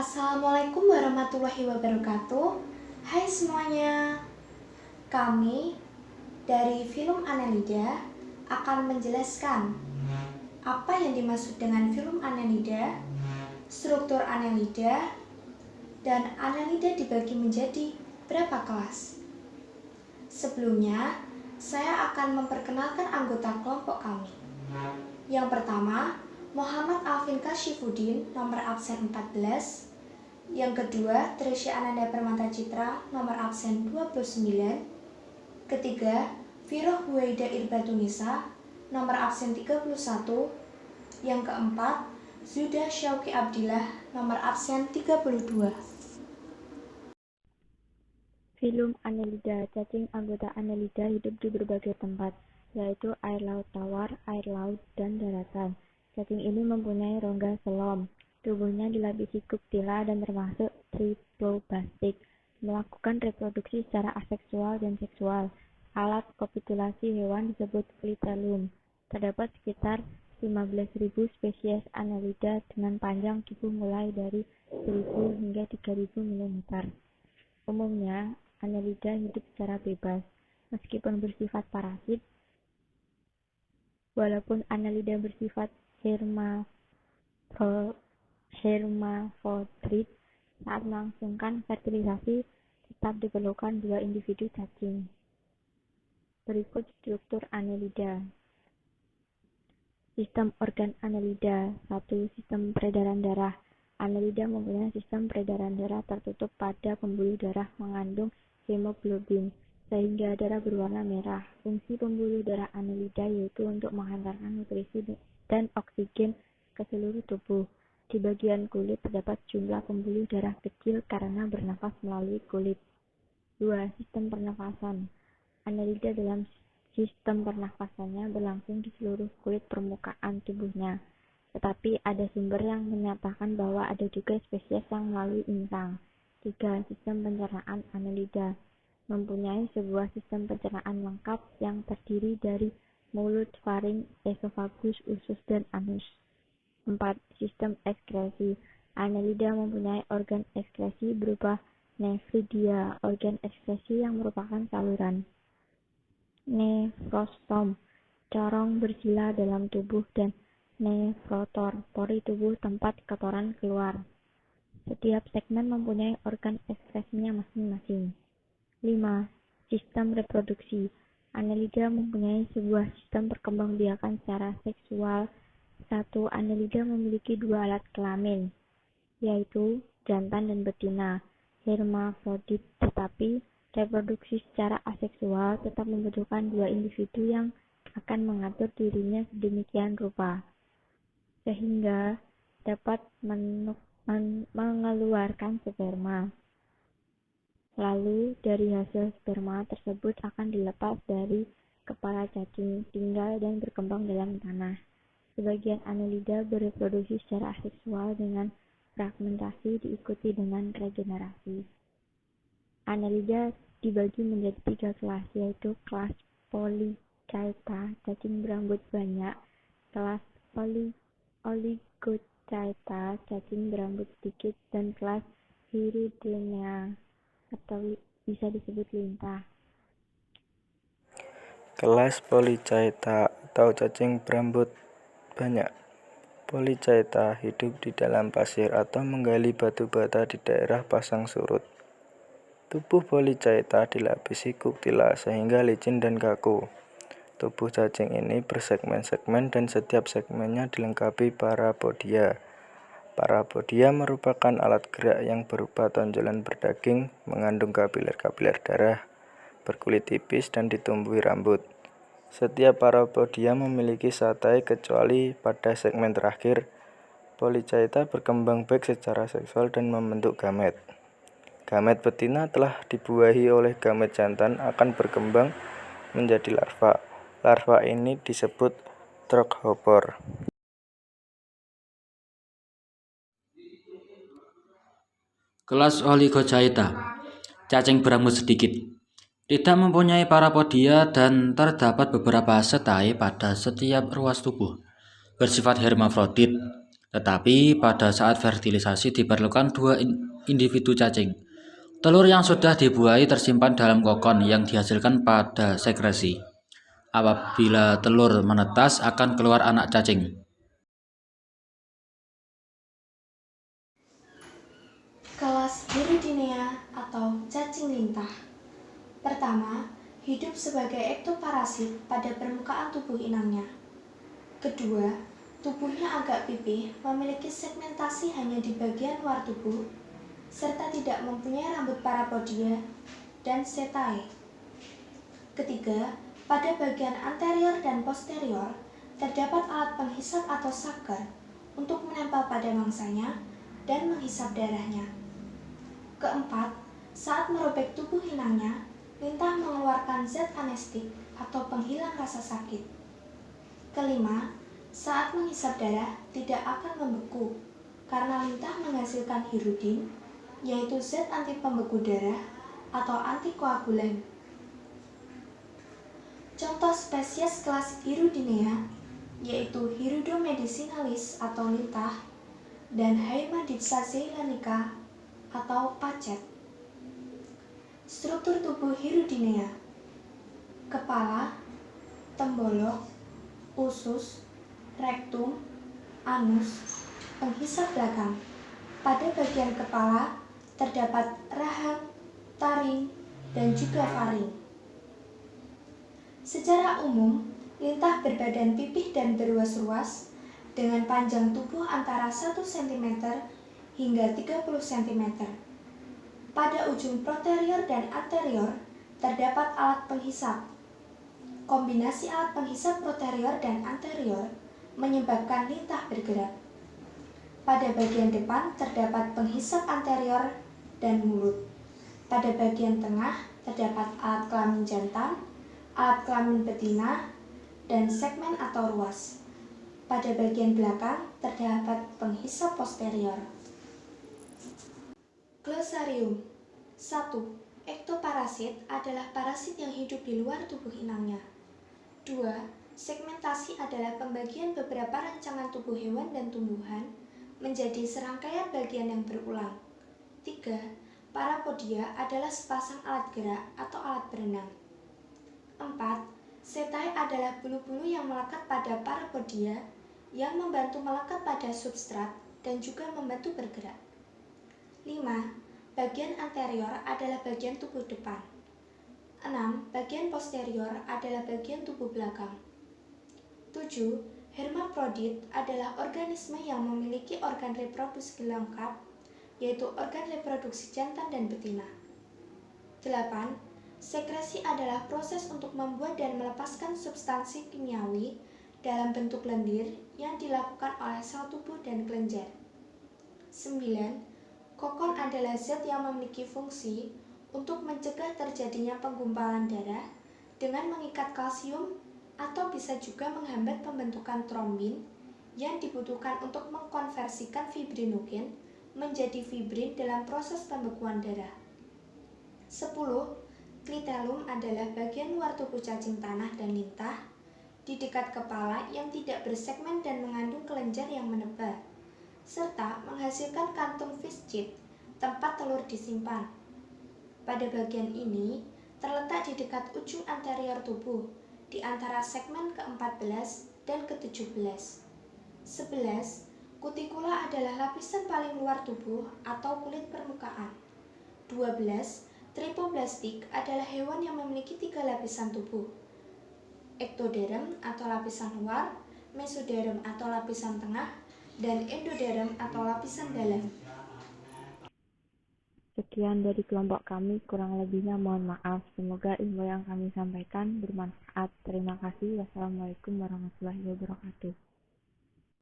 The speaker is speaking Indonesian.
Assalamualaikum warahmatullahi wabarakatuh. Hai semuanya, kami dari Film Annelida akan menjelaskan apa yang dimaksud dengan film Annelida, struktur Annelida, dan Annelida dibagi menjadi berapa kelas. Sebelumnya, saya akan memperkenalkan anggota kelompok kami. Yang pertama, Muhammad Alvin Kasyifuddin, nomor absen 14. Yang kedua, Trisya Ananda Permata Citra, nomor absen 29. Ketiga, Viroh Huwaida Irbatunisa, nomor absen 31. Yang keempat, Zuda Syauki Abdillah, nomor absen 32. Film Annelida. Cacing anggota Annelida hidup di berbagai tempat, yaitu air laut tawar, air laut, dan daratan. Cacing ini mempunyai rongga selom. Tubuhnya dilapisi kuktila dan termasuk triploblastik. Melakukan reproduksi secara aseksual dan seksual. Alat kopitulasi hewan disebut klitellum. Terdapat sekitar 15.000 spesies Annelida dengan panjang tubuh mulai dari 1.000 hingga 3.000 mm. Umumnya, Annelida hidup secara bebas, meskipun bersifat parasit. Walaupun Annelida bersifat hermafrodit, saat melangsungkan fertilisasi tetap diperlukan dua individu cacing. Berikut struktur Annelida. Sistem organ Annelida. 1. Sistem peredaran darah. Annelida mempunyai sistem peredaran darah tertutup pada pembuluh darah mengandung hemoglobin, sehingga darah berwarna merah. Fungsi pembuluh darah Annelida yaitu untuk menghantarkan nutrisi dan oksigen ke seluruh tubuh. Di bagian kulit terdapat jumlah pembuluh darah kecil karena bernafas melalui kulit. 2. Sistem pernafasan. Annelida dalam sistem pernafasannya berlangsung di seluruh kulit permukaan tubuhnya. Tetapi ada sumber yang menyatakan bahwa ada juga spesies yang melalui insang. 3. Sistem pencernaan Annelida mempunyai sebuah sistem pencernaan lengkap yang terdiri dari mulut, faring, esofagus, usus, dan anus. 4. Sistem ekskresi. Annelida mempunyai organ ekskresi berupa nefridia, organ ekskresi yang merupakan saluran. Nefrostom, corong bersila dalam tubuh, dan nefrotor, pori tubuh tempat kotoran keluar. Setiap segmen mempunyai organ ekskresinya masing-masing. 5. Sistem reproduksi. Annelida mempunyai sebuah sistem perkembangbiakan secara seksual. 1. Annelida memiliki dua alat kelamin, yaitu jantan dan betina, hermafrodit, tetapi reproduksi secara aseksual tetap membutuhkan dua individu yang akan mengatur dirinya sedemikian rupa, sehingga dapat mengeluarkan sperma. Lalu, dari hasil sperma tersebut akan dilepas dari kepala cacing, tinggal dan berkembang dalam tanah. Sebagian Annelida bereproduksi secara aseksual dengan fragmentasi diikuti dengan regenerasi. Annelida dibagi menjadi 3 kelas, yaitu kelas Polychaeta, cacing berambut banyak, kelas Oligochaeta, cacing berambut sedikit, dan kelas Hirudinea, atau bisa disebut lintah. Kelas Polychaeta atau cacing berambut banyak. Polychaeta hidup di dalam pasir atau menggali batu bata di daerah pasang surut. Tubuh Polychaeta dilapisi kuktila sehingga licin dan kaku. Tubuh cacing ini bersegmen-segmen dan setiap segmennya dilengkapi parapodia. Parapodia merupakan alat gerak yang berupa tonjolan berdaging, mengandung kapiler-kapiler darah, berkulit tipis, dan ditumbuhi rambut. Setiap parapodia memiliki satai kecuali pada segmen terakhir. Polychaeta berkembang baik secara seksual dan membentuk gamet. Gamet betina telah dibuahi oleh gamet jantan akan berkembang menjadi larva. Larva ini disebut trogopor. Kelas Oligochaeta, cacing berambut sedikit. Tidak mempunyai parapodia dan terdapat beberapa setai pada setiap ruas tubuh. Bersifat hermafrodit, Tetapi pada saat fertilisasi diperlukan dua individu cacing. Telur yang sudah dibuahi tersimpan dalam kokon yang dihasilkan pada sekresi. Apabila telur menetas akan keluar anak cacing. Kelas Hirudinea atau cacing lintah. Pertama, hidup sebagai ektoparasit pada permukaan tubuh inangnya. Kedua, tubuhnya agak pipih, memiliki segmentasi hanya di bagian luar tubuh, serta tidak mempunyai rambut parapodia dan setae. Ketiga, pada bagian anterior dan posterior terdapat alat penghisap atau sucker untuk menempel pada mangsanya dan menghisap darahnya. Keempat, saat merobek tubuh inangnya, lintah mengeluarkan zat anestetik atau penghilang rasa sakit. Kelima, saat menghisap darah tidak akan membeku karena lintah menghasilkan hirudin, yaitu zat anti pembeku darah atau antikoagulan. Contoh spesies kelas Hirudinea yaitu Hirudomedicinalis atau lintah dan Haemadipsa zeilanica atau pacet. Struktur tubuh Hirudinea: kepala, tembolok, usus, rektum, anus, penghisap belakang. Pada bagian kepala terdapat rahang, taring, dan juga faring. Secara umum, lintah berbadan pipih dan beruas-ruas dengan panjang tubuh antara 1 cm hingga 30 cm. Pada ujung posterior dan anterior terdapat alat penghisap. Kombinasi alat penghisap posterior dan anterior menyebabkan lintah bergerak. Pada bagian depan terdapat penghisap anterior dan mulut. Pada bagian tengah terdapat alat kelamin jantan, alat kelamin betina, dan segmen atau ruas. Pada bagian belakang terdapat penghisap posterior. Glosarium. 1. Ektoparasit adalah parasit yang hidup di luar tubuh inangnya. 2. Segmentasi adalah pembagian beberapa rancangan tubuh hewan dan tumbuhan menjadi serangkaian bagian yang berulang. 3. Parapodia adalah sepasang alat gerak atau alat berenang. 4. Setae adalah bulu-bulu yang melekat pada parapodia yang membantu melekat pada substrat dan juga membantu bergerak. 5. Bagian anterior adalah bagian tubuh depan. 6. Bagian posterior adalah bagian tubuh belakang. 7. Hermaprodit adalah organisme yang memiliki organ reproduksi lengkap, yaitu organ reproduksi jantan dan betina. 8. Sekresi adalah proses untuk membuat dan melepaskan substansi kimiawi dalam bentuk lendir yang dilakukan oleh sel tubuh dan kelenjar. 9. Kokon adalah zat yang memiliki fungsi untuk mencegah terjadinya penggumpalan darah dengan mengikat kalsium atau bisa juga menghambat pembentukan trombin yang dibutuhkan untuk mengkonversikan fibrinogen menjadi fibrin dalam proses pembekuan darah. 10. Klitelum adalah bagian luar tubuh cacing tanah dan lintah di dekat kepala yang tidak bersegmen dan mengandung kelenjar yang menebal, serta menghasilkan kantung viscid, tempat telur disimpan. Pada bagian ini terletak di dekat ujung anterior tubuh, di antara segmen ke-14 dan ke-17. 11. Kutikula adalah lapisan paling luar tubuh atau kulit permukaan. 12. Tripoblastik adalah hewan yang memiliki 3 lapisan tubuh: ektoderm atau lapisan luar, mesoderm atau lapisan tengah, dan endoderm atau lapisan dalam. Sekian dari kelompok kami, kurang lebihnya mohon maaf. Semoga ilmu yang kami sampaikan bermanfaat. Terima kasih. Wassalamualaikum warahmatullahi wabarakatuh.